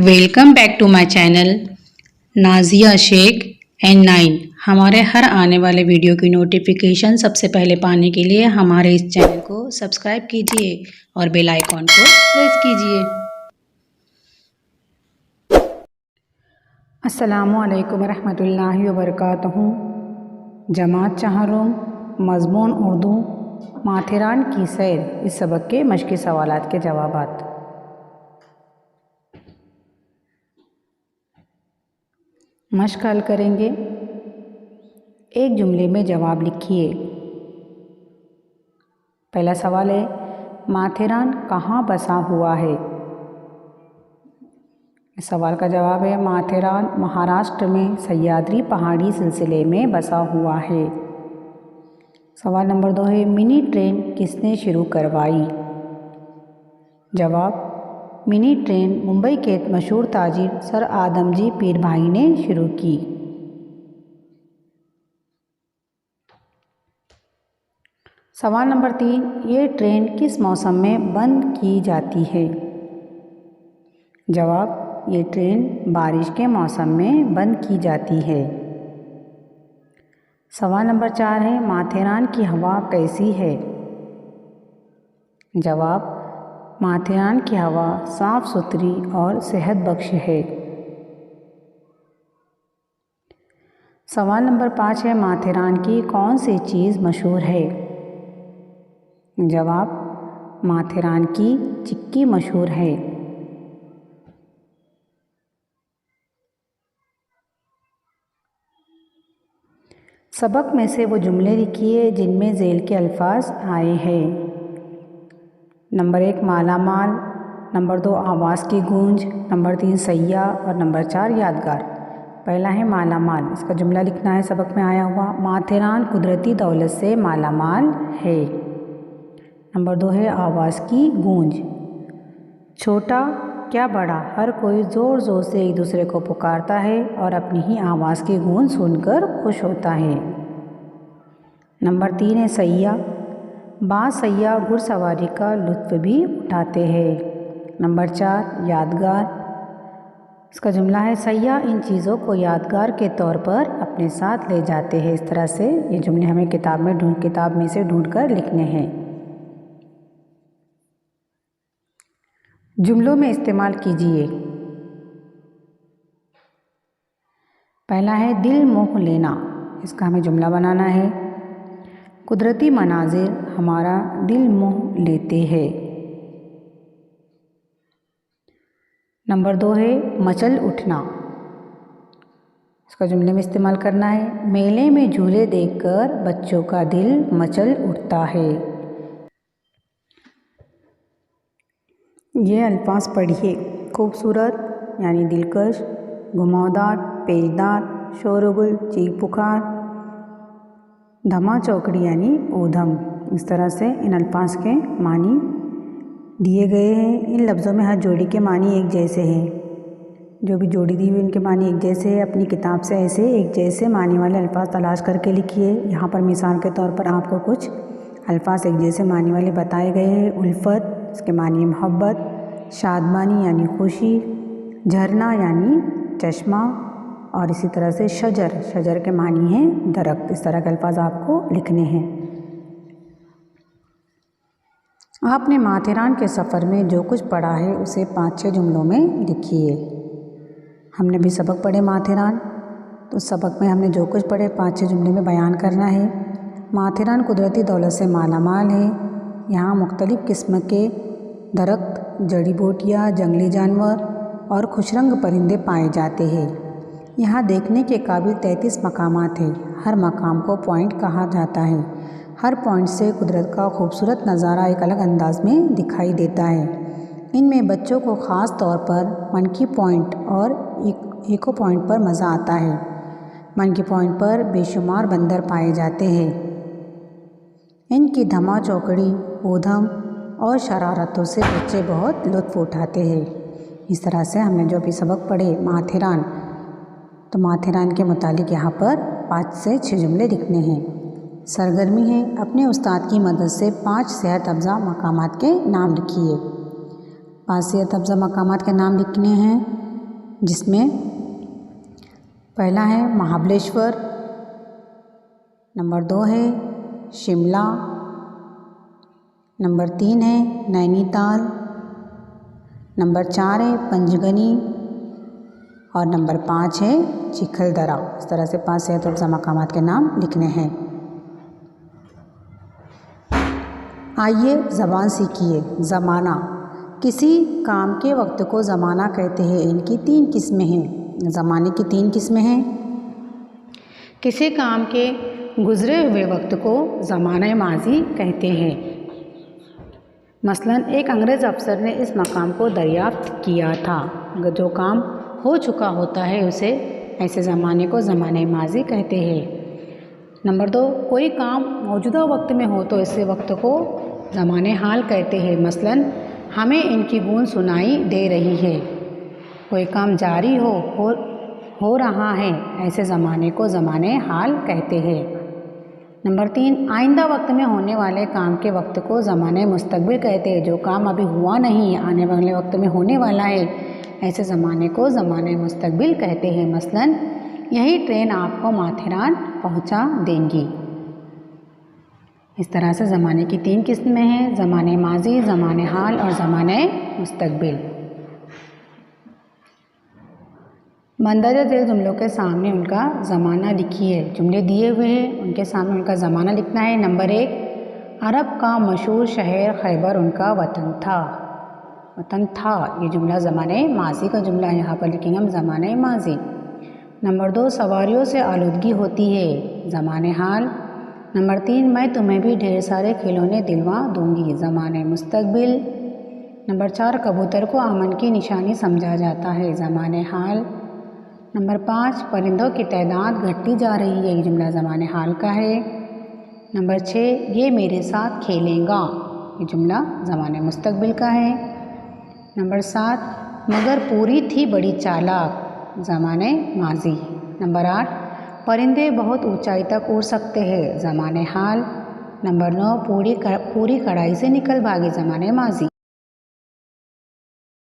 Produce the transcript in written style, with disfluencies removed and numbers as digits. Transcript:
Welcome back to my channel Nazia Shaikh and 9। हमारे हर आने वाले वीडियो की नोटिफिकेशन सबसे पहले पाने के लिए हमारे इस चैनल को सब्सक्राइब कीजिए और बेल आइकॉन को प्रेस कीजिए। अस्सलामुअलैकुम रहमतुल्लाहि व बरकातहू। जमात चहारों मज़मून उर्दू माथेरान की सैर, इस सबक के मश्क़ी सवालात के जवाबात। मश्क हल करेंगे। एक जुमले में जवाब लिखिए। पहला सवाल है, माथेरान कहाँ बसा हुआ है? इस सवाल का जवाब है, माथेरान महाराष्ट्र में सह्याद्री पहाड़ी सिलसिले में बसा हुआ है। सवाल नंबर 2 है, मिनी ट्रेन किसने शुरू करवाई? जवाब, मिनी ट्रेन मुंबई के मशहूर ताजिर सर आदमजी पीर भाई ने शुरू की। सवाल नंबर 3, ये ट्रेन किस मौसम में बंद की जाती है? जवाब, ये ट्रेन बारिश के मौसम में बंद की जाती है। सवाल नंबर 4 है, माथेरान की हवा कैसी है? जवाब, माथेरान की हवा साफ सुथरी और सेहत बख्श है। सवाल नंबर 5 है, माथेरान की कौन सी चीज़ मशहूर है? जवाब, माथेरान की चिक्की मशहूर है। सबक में से वो जुमले लिखिए जिनमें ज़ेल के अल्फाज आए हैं। नंबर 1 मालामाल, नंबर 2 आवाज़ की गूंज, नंबर 3 सैया और नंबर 4 यादगार। पहला है मालामाल। इसका जुमला लिखना है सबक में आया हुआ। माथेरान कुदरती दौलत से मालामाल है। नंबर 2 है आवाज़ की गूंज। छोटा क्या बड़ा, हर कोई ज़ोर ज़ोर से एक दूसरे को पुकारता है और अपनी ही आवाज़ की गूंज सुनकर खुश होता है। नंबर 3 है सैया। बाज़ सैया घुड़सवारी का लुत्फ़ भी उठाते हैं। नंबर 4 यादगार। इसका जुमला है, सैया इन चीज़ों को यादगार के तौर पर अपने साथ ले जाते हैं। इस तरह से ये जुमले हमें किताब में से ढूंढ कर लिखने हैं। जुमलों में इस्तेमाल कीजिए। पहला है दिल मोह लेना। इसका हमें जुमला बनाना है। कुदरती मनाजिर हमारा दिल मोह लेते हैं। नंबर 2 है मचल उठना। इसका जुमले में इस्तेमाल करना है। मेले में झूले देखकर बच्चों का दिल मचल उठता है। ये अल्फाज पढ़िए। खूबसूरत यानी दिलकश, घुमावदार, पेचदार, शोरगुल, चीख पुकार, धमा चौकड़ी यानी ऊधम। इस तरह से इन अल्फाज के मानी दिए गए हैं। इन लफ्ज़ों में हर जोड़ी के मानी एक जैसे हैं। जो भी जोड़ी दी हुई उनके मानी एक जैसे हैं। अपनी किताब से ऐसे एक जैसे मानी वाले अल्फाज तलाश करके लिखिए। यहाँ पर मिसाल के तौर पर आपको कुछ अल्फाज एक जैसे मानी वाले बताए गए हैं। उल्फत, इसके मानी मोहब्बत, शादमानी यानी खुशी, झरना यानी चश्मा, और इसी तरह से शजर के मानी हैं दरख्त। इस तरह के अल्फाज आपको लिखने हैं। आपने माथेरान के सफ़र में जो कुछ पढ़ा है उसे 5-6 जुमलों में लिखिए। हमने भी सबक पढ़े माथेरान, तो सबक में हमने जो कुछ पढ़े 5-6 जुमले में बयान करना है। माथेरान कुदरती दौलत से मालामाल है। यहाँ मुख्तलिफ़ किस्म के दरख्त, जड़ी बूटियाँ, जंगली जानवर और खुशरंग परिंदे पाए जाते हैं। यहाँ देखने के काबिल 33 मकामात हैं। हर मकाम को पॉइंट कहा जाता है। हर पॉइंट से कुदरत का खूबसूरत नज़ारा एक अलग अंदाज में दिखाई देता है। इनमें बच्चों को ख़ास तौर पर मंकी पॉइंट और इको पॉइंट पर मज़ा आता है। मंकी पॉइंट पर बेशुमार बंदर पाए जाते हैं। इनकी धमा चौकड़ी, ऊधम और शरारतों से बच्चे बहुत लुत्फ़ उठाते हैं। इस तरह से हमने जो भी सबक पढ़े माथेरान, तो माथेरान के मुतालिक यहाँ पर 5 से 6 जुमले लिखने हैं। सरगर्मी है, अपने उस्ताद की मदद से 5 सेहत अफ़ज़ा मकामात के नाम लिखिए। 5 सेहत अफ़ज़ा मकामात के नाम लिखने हैं। जिसमें पहला है महाबलेश्वर, नंबर 2 है शिमला, नंबर 3 है नैनीताल, नंबर 4 है पंचगनी और नंबर 5 है चिखलदरा। इस तरह से 5 सेहतयाफ्ता मकामात के नाम लिखने हैं। आइए ज़बान सीखिए। ज़माना, किसी काम के वक्त को ज़माना कहते हैं। इनकी 3 किस्में हैं। ज़माने की 3 किस्में हैं। किसी काम के गुज़रे हुए वक्त को ज़माना माज़ी कहते हैं। मसलन एक अंग्रेज़ अफ़सर ने इस मकाम को दरियाफ़्त किया था। जो काम हो चुका होता है उसे ऐसे ज़माने को ज़माने माज़ी कहते हैं। नंबर 2, कोई काम मौजूदा वक्त में हो तो इसे वक्त को ज़माने हाल कहते हैं। मसलन हमें इनकी गूंज सुनाई दे रही है। कोई काम जारी हो रहा है, ऐसे ज़माने को ज़माने हाल कहते हैं। नंबर 3, आइंदा वक्त में होने वाले काम के वक्त को ज़माने मुस्तकबिल कहते हैं। जो काम अभी हुआ नहीं, आने वाले वक्त में होने वाला है, ऐसे ज़माने को ज़माने मुस्तकबिल कहते हैं। मसलन यही ट्रेन आपको माथेरान पहुंचा देंगी। इस तरह से ज़माने की 3 किस्में हैं। ज़माने माज़ी, ज़माने हाल और ज़माने मुस्तकबिल। मंदरजा झेल जुमलों के सामने उनका ज़माना लिखिए। जुमले दिए हुए हैं, उनके सामने उनका ज़माना लिखना है। नंबर 1, अरब का मशहूर शहर खैबर उनका वतन था। वतन था, ये जुमला ज़माने माज़ी का जुमला है। यहाँ पर लिखेंगे हम ज़माने माज़ी। नंबर 2, सवारियों से आलूदगी होती है। ज़माने हाल। नंबर 3, मैं तुम्हें भी ढेर सारे खिलौने दिलवा दूंगी। ज़माने मुस्तकबिल। नंबर 4, कबूतर को अमन की निशानी समझा जाता है। ज़माने हाल। नंबर 5, परिंदों की तादाद घटती जा रही है। ये जुमला ज़माने हाल का है। नंबर 6, ये मेरे साथ खेलेगा। ये जुमला ज़माने मुस्तकबिल का है। नंबर 7, मगर पूरी थी बड़ी चालाक। ज़माने माज़ी। नंबर 8, परिंदे बहुत ऊंचाई तक उड़ सकते हैं। ज़माने हाल। नंबर 9, पूरी कढ़ाई से निकल भागे। ज़माने माज़ी।